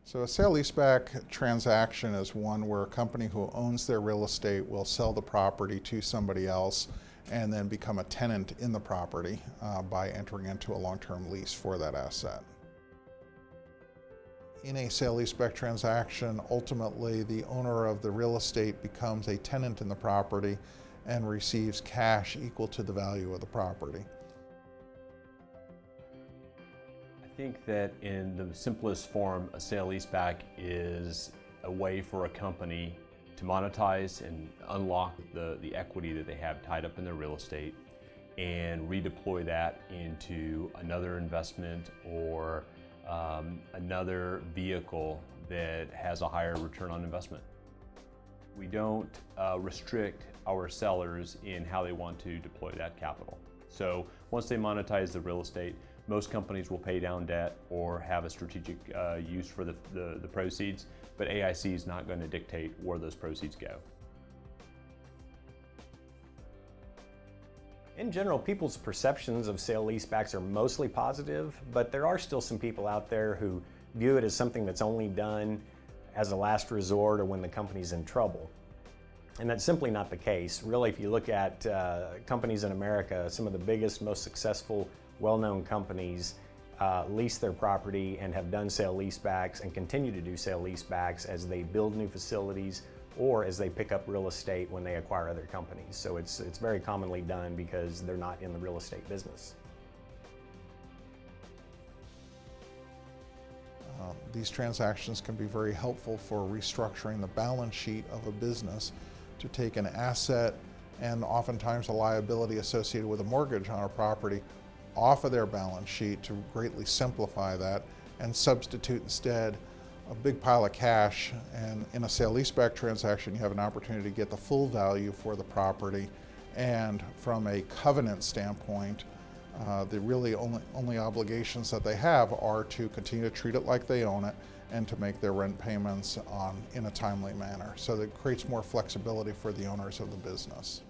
So a sale-leaseback transaction is one where a company who owns their real estate will sell the property to somebody else and then become a tenant in the property by entering into a long-term lease for that asset. In a sale-leaseback transaction, ultimately the owner of the real estate becomes a tenant in the property and receives cash equal to the value of the property. I think that in the simplest form, a sale-leaseback is a way for a company to monetize and unlock the equity that they have tied up in their real estate and redeploy that into another investment or another vehicle that has a higher return on investment. We don't restrict our sellers in how they want to deploy that capital. So once they monetize the real estate, most companies will pay down debt or have a strategic use for the proceeds, but AIC is not going to dictate where those proceeds go. In general, people's perceptions of sale-leasebacks are mostly positive, but there are still some people out there who view it as something that's only done as a last resort or when the company's in trouble. And that's simply not the case. Really, if you look at companies in America, some of the biggest, most successful, well-known companies lease their property and have done sale-leasebacks and continue to do sale-leasebacks as they build new facilities or as they pick up real estate when they acquire other companies. So it's very commonly done because they're not in the real estate business. These transactions can be very helpful for restructuring the balance sheet of a business to take an asset and oftentimes a liability associated with a mortgage on a property off of their balance sheet to greatly simplify that and substitute instead a big pile of cash. And in a sale-leaseback transaction, you have an opportunity to get the full value for the property. And from a covenant standpoint, the really only obligations that they have are to continue to treat it like they own it and to make their rent payments in a timely manner. So that creates more flexibility for the owners of the business.